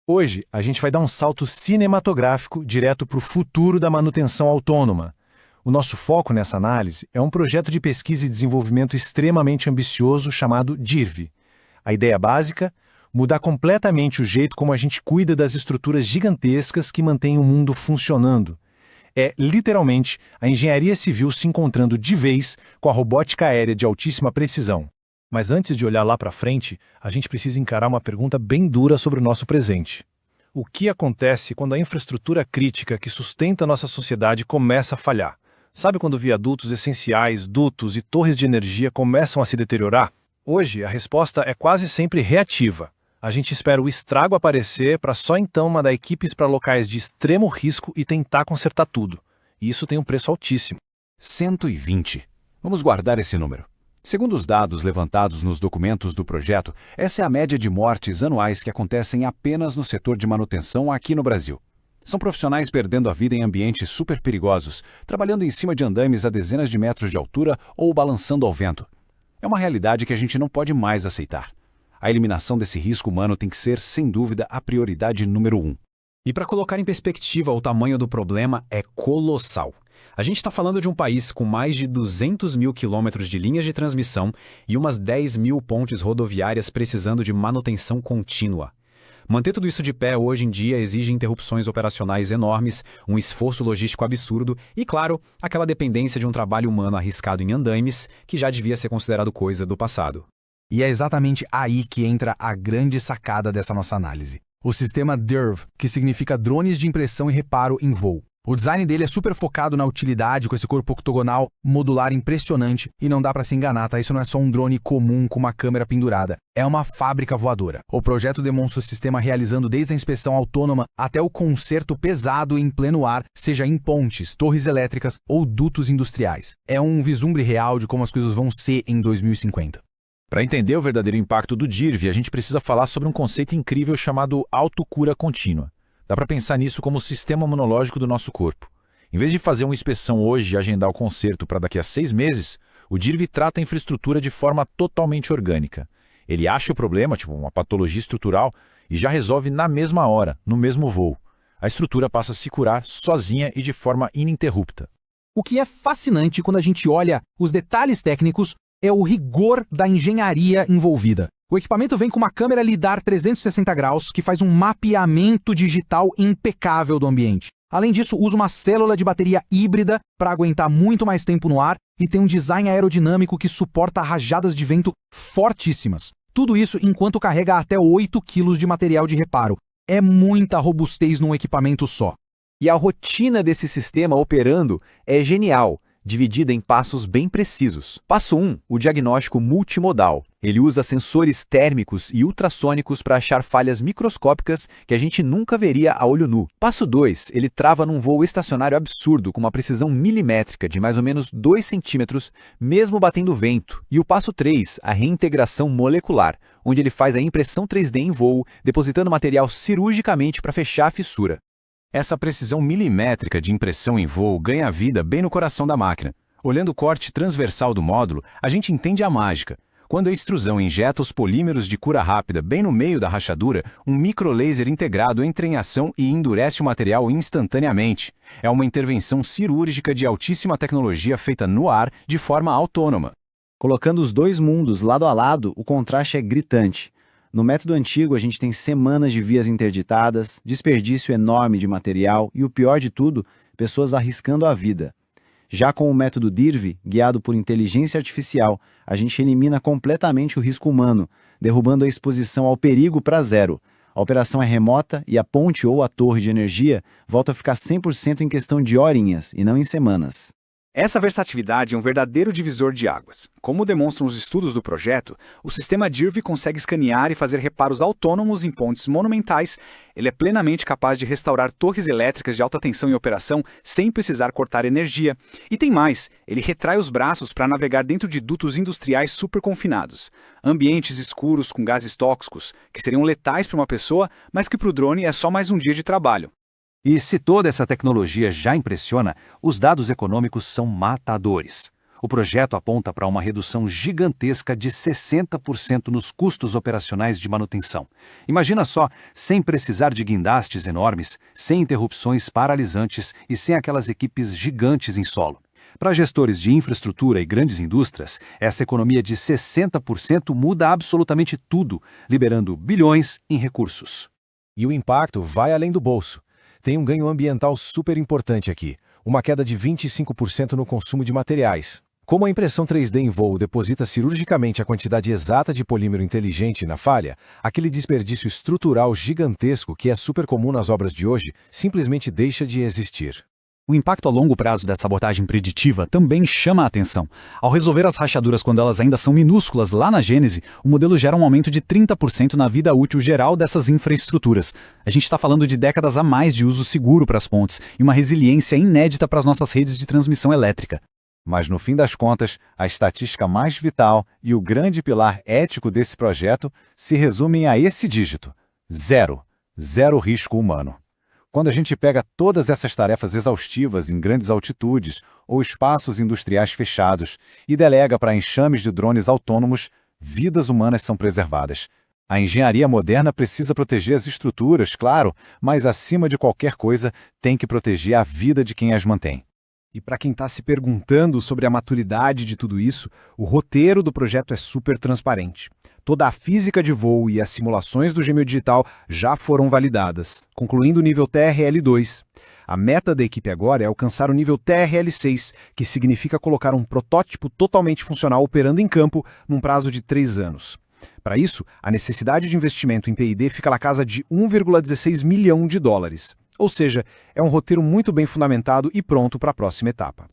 Hoje, a gente vai dar um salto cinematográfico direto para o futuro da manutenção autônoma. O nosso foco nessa análise é um projeto de pesquisa e desenvolvimento extremamente ambicioso chamado DIRV. A ideia básica? Mudar completamente o jeito como a gente cuida das estruturas gigantescas que mantêm o mundo funcionando. É, literalmente, a engenharia civil se encontrando de vez com a robótica aérea de altíssima precisão. Mas antes de olhar lá para frente, a gente precisa encarar uma pergunta bem dura sobre o nosso presente. O que acontece quando a infraestrutura crítica que sustenta nossa sociedade começa a falhar? Sabe quando viadutos essenciais, dutos e torres de energia começam a se deteriorar? Hoje, a resposta é quase sempre reativa. A gente espera o estrago aparecer para só então mandar equipes para locais de extremo risco e tentar consertar tudo. E isso tem um preço altíssimo. 120. Vamos guardar esse número. Segundo os dados levantados nos documentos do projeto, essa é a média de mortes anuais que acontecem apenas no setor de manutenção aqui no Brasil. São profissionais perdendo a vida em ambientes super perigosos, trabalhando em cima de andames a dezenas de metros de altura ou balançando ao vento. É uma realidade que a gente não pode mais aceitar. A eliminação desse risco humano tem que ser, sem dúvida, a prioridade número 1. E para colocar em perspectiva, o tamanho do problema é colossal. A gente está falando de um país com mais de 200 mil quilômetros de linhas de transmissão e umas 10 mil pontes rodoviárias precisando de manutenção contínua. Manter tudo isso de pé hoje em dia exige interrupções operacionais enormes, um esforço logístico absurdo e, claro, aquela dependência de um trabalho humano arriscado em andaimes, que já devia ser considerado coisa do passado. E é exatamente aí que entra a grande sacada dessa nossa análise. O sistema DIRV, que significa Drones de Impressão e Reparo em Voo. O design dele é super focado na utilidade, com esse corpo octogonal modular impressionante, e não dá para se enganar, tá? Isso não é só um drone comum com uma câmera pendurada. É uma fábrica voadora. O projeto demonstra o sistema realizando desde a inspeção autônoma até o conserto pesado em pleno ar, seja em pontes, torres elétricas ou dutos industriais. É um vislumbre real de como as coisas vão ser em 2050. Para entender o verdadeiro impacto do DIRV, a gente precisa falar sobre um conceito incrível chamado autocura contínua. Dá para pensar nisso como o sistema imunológico do nosso corpo. Em vez de fazer uma inspeção hoje e agendar o conserto para daqui a 6 meses, o DIRV trata a infraestrutura de forma totalmente orgânica. Ele acha o problema, tipo uma patologia estrutural, e já resolve na mesma hora, no mesmo voo. A estrutura passa a se curar sozinha e de forma ininterrupta. O que é fascinante quando a gente olha os detalhes técnicos é o rigor da engenharia envolvida. O equipamento vem com uma câmera LiDAR 360 graus que faz um mapeamento digital impecável do ambiente. Além disso, usa uma célula de bateria híbrida para aguentar muito mais tempo no ar e tem um design aerodinâmico que suporta rajadas de vento fortíssimas. Tudo isso enquanto carrega até 8 kg de material de reparo. É muita robustez num equipamento só. E a rotina desse sistema operando é genial, dividida em passos bem precisos. Passo 1, o diagnóstico multimodal. Ele usa sensores térmicos e ultrassônicos para achar falhas microscópicas que a gente nunca veria a olho nu. Passo 2, ele trava num voo estacionário absurdo com uma precisão milimétrica de mais ou menos 2 centímetros, mesmo batendo vento. E o passo 3, a reintegração molecular, onde ele faz a impressão 3D em voo, depositando material cirurgicamente para fechar a fissura. Essa precisão milimétrica de impressão em voo ganha vida bem no coração da máquina. Olhando o corte transversal do módulo, a gente entende a mágica. Quando a extrusão injeta os polímeros de cura rápida bem no meio da rachadura, um microlaser integrado entra em ação e endurece o material instantaneamente. É uma intervenção cirúrgica de altíssima tecnologia feita no ar de forma autônoma. Colocando os dois mundos lado a lado, o contraste é gritante. No método antigo, a gente tem semanas de vias interditadas, desperdício enorme de material e, o pior de tudo, pessoas arriscando a vida. Já com o método DIRV, guiado por inteligência artificial, a gente elimina completamente o risco humano, derrubando a exposição ao perigo para zero. A operação é remota e a ponte ou a torre de energia volta a ficar 100% em questão de horinhas, e não em semanas. Essa versatilidade é um verdadeiro divisor de águas. Como demonstram os estudos do projeto, o sistema DIRV consegue escanear e fazer reparos autônomos em pontes monumentais. Ele é plenamente capaz de restaurar torres elétricas de alta tensão em operação sem precisar cortar energia. E tem mais, ele retrai os braços para navegar dentro de dutos industriais super confinados. Ambientes escuros com gases tóxicos, que seriam letais para uma pessoa, mas que para o drone é só mais um dia de trabalho. E se toda essa tecnologia já impressiona, os dados econômicos são matadores. O projeto aponta para uma redução gigantesca de 60% nos custos operacionais de manutenção. Imagina só, sem precisar de guindastes enormes, sem interrupções paralisantes e sem aquelas equipes gigantes em solo. Para gestores de infraestrutura e grandes indústrias, essa economia de 60% muda absolutamente tudo, liberando bilhões em recursos. E o impacto vai além do bolso. Tem um ganho ambiental super importante aqui, uma queda de 25% no consumo de materiais. Como a impressão 3D em voo deposita cirurgicamente a quantidade exata de polímero inteligente na falha, aquele desperdício estrutural gigantesco que é super comum nas obras de hoje simplesmente deixa de existir. O impacto a longo prazo dessa sabotagem preditiva também chama a atenção. Ao resolver as rachaduras quando elas ainda são minúsculas lá na gênese, o modelo gera um aumento de 30% na vida útil geral dessas infraestruturas. A gente está falando de décadas a mais de uso seguro para as pontes e uma resiliência inédita para as nossas redes de transmissão elétrica. Mas no fim das contas, a estatística mais vital e o grande pilar ético desse projeto se resumem a esse dígito: zero. Zero risco humano. Quando a gente pega todas essas tarefas exaustivas em grandes altitudes ou espaços industriais fechados e delega para enxames de drones autônomos, vidas humanas são preservadas. A engenharia moderna precisa proteger as estruturas, claro, mas acima de qualquer coisa tem que proteger a vida de quem as mantém. E para quem está se perguntando sobre a maturidade de tudo isso, o roteiro do projeto é super transparente. Toda a física de voo e as simulações do gêmeo digital já foram validadas, concluindo o nível TRL2. A meta da equipe agora é alcançar o nível TRL6, que significa colocar um protótipo totalmente funcional operando em campo num prazo de 3 anos. Para isso, a necessidade de investimento em P&D fica na casa de 1,16 milhão de dólares. Ou seja, é um roteiro muito bem fundamentado e pronto para a próxima etapa.